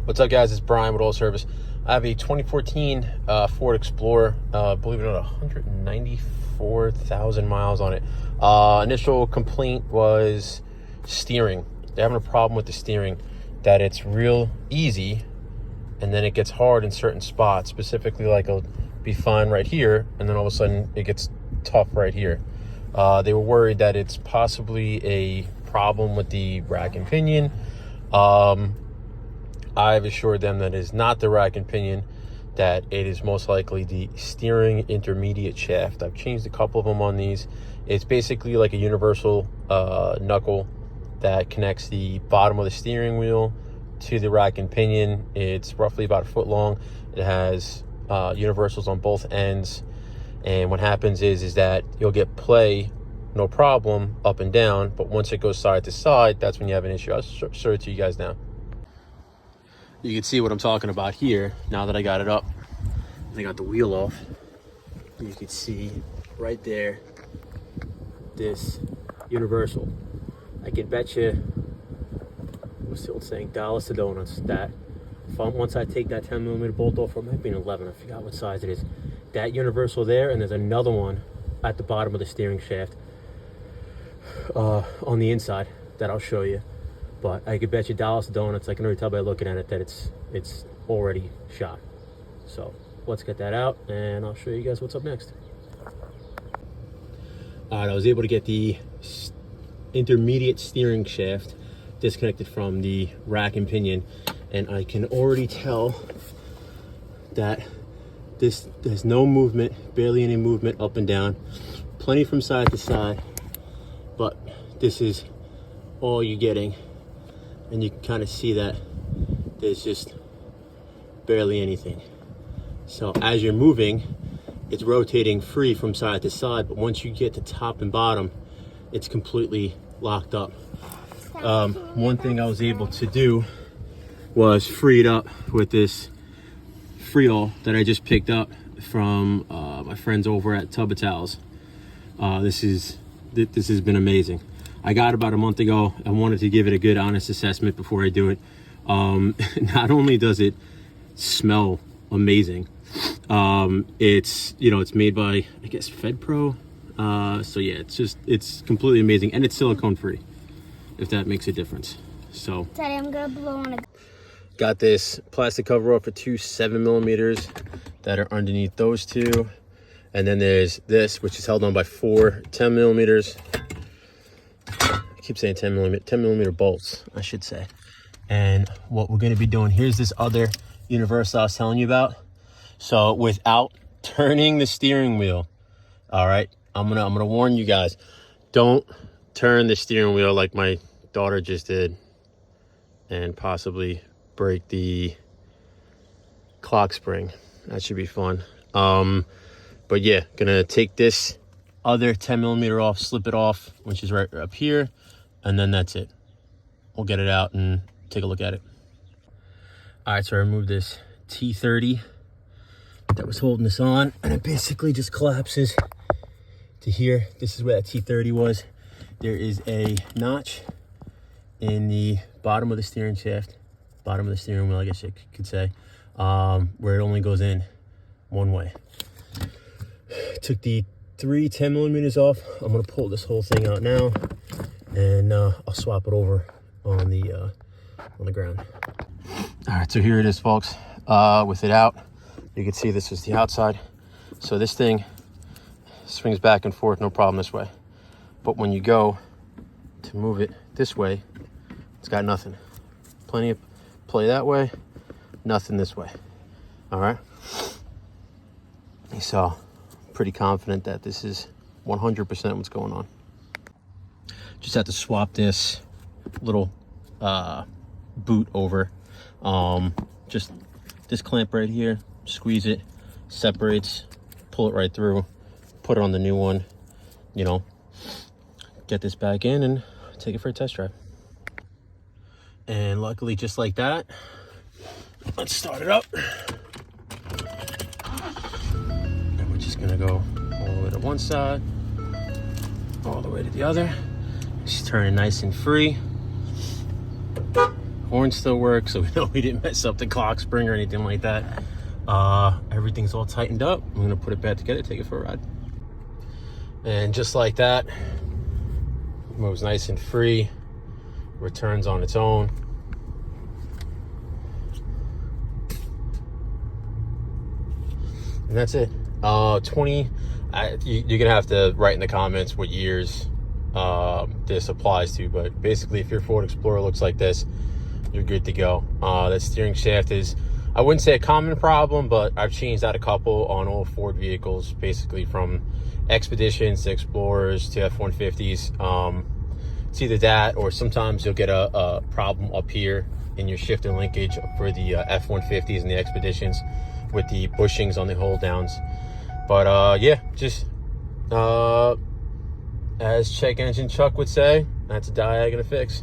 What's up, guys? It's Brian with Oil Service. I have a 2014 Ford Explorer, believe it or not, 194,000 miles on it. Initial complaint was steering. They're having a problem with the steering, that it's real easy and then it gets hard in certain spots, specifically like it'll be fine right here and then all of a sudden it gets tough right here. They were worried that it's possibly a problem with the rack and pinion. I've assured them that it is not the rack and pinion, that it is most likely the steering intermediate shaft. I've changed a couple of them on these. It's basically like a universal knuckle that connects the bottom of the steering wheel to the rack and pinion. It's roughly about a foot long. It has universals on both ends. And what happens is that you'll get play, no problem, up and down. But once it goes side to side, that's when you have an issue. I'll show it to you guys now. You can see what I'm talking about here now that I got it up. I got the wheel off. You can see right there this universal. I can bet you, what's the old saying, dollars to donuts, that once I take that 10mm bolt off, or it might be an 11, I forgot what size it is, that universal there, and there's another one at the bottom of the steering shaft on the inside that I'll show you. But I could bet you dollars to donuts, I can already tell by looking at it that it's already shot. So let's get that out and I'll show you guys what's up next. All right, I was able to get the intermediate steering shaft disconnected from the rack and pinion, and I can already tell that there's no movement, barely any movement up and down, plenty from side to side, but this is all you're getting. And you can kind of see that there's just barely anything. So as you're moving, it's rotating free from side to side, but once you get to top and bottom, it's completely locked up. One thing I was able to do was free it up with this Free-All that I just picked up from my friends over at Tub of Towels. This has been amazing. I got it about a month ago. I wanted to give it a good, honest assessment before I do it. Not only does it smell amazing, it's made by, I guess, FedPro. So yeah, it's completely amazing, and it's silicone free, if that makes a difference. So Daddy, I'm gonna blow on it. Got this plastic cover off for two 7mm that are underneath those two, and then there's this, which is held on by four 10mm. I keep saying 10mm bolts, I should say. And what we're going to be doing, here's this other universal I was telling you about. So without turning the steering wheel, all right, I'm gonna warn you guys, don't turn the steering wheel like my daughter just did and possibly break the clock spring. That should be fun. But yeah, gonna take this other 10mm off, slip it off, which is right up here, and then that's it. We'll get it out and take a look at it. All right, so I removed this T30 that was holding this on, and it basically just collapses to here. This is where that T30 was. There is a notch in the bottom of the steering shaft, bottom of the steering wheel, I guess you could say, where it only goes in one way. Took the three 10mm off. I'm gonna pull this whole thing out now, and I'll swap it over on the ground. All right, so here it is, folks. With it out, you can see this is the outside. So this thing swings back and forth, no problem this way. But when you go to move it this way, it's got nothing. Plenty of play that way, nothing this way. All right. So pretty confident that this is 100% what's going on. Just have to swap this little boot over. Just this clamp right here, squeeze it, separates, pull it right through, put it on the new one, get this back in and take it for a test drive. And luckily, just like that, let's start it up. And we're just gonna go all the way to one side, all the way to the other. Just turn it nice and free. Horn still works, so we know we didn't mess up the clock spring or anything like that. Everything's all tightened up. I'm gonna put it back together, take it for a ride. And just like that, moves nice and free, returns on its own. And that's it. 20, you're gonna have to write in the comments what years this applies to, but basically if your Ford Explorer looks like this, you're good to go. That steering shaft is, I wouldn't say a common problem, but I've changed out a couple on all Ford vehicles, basically from Expeditions to Explorers to F-150s. It's either that, or sometimes you'll get a problem up here in your shift and linkage for the F-150s and the Expeditions with the bushings on the hold downs. But yeah, just as check engine Chuck would say, that's a die I'm gonna fix.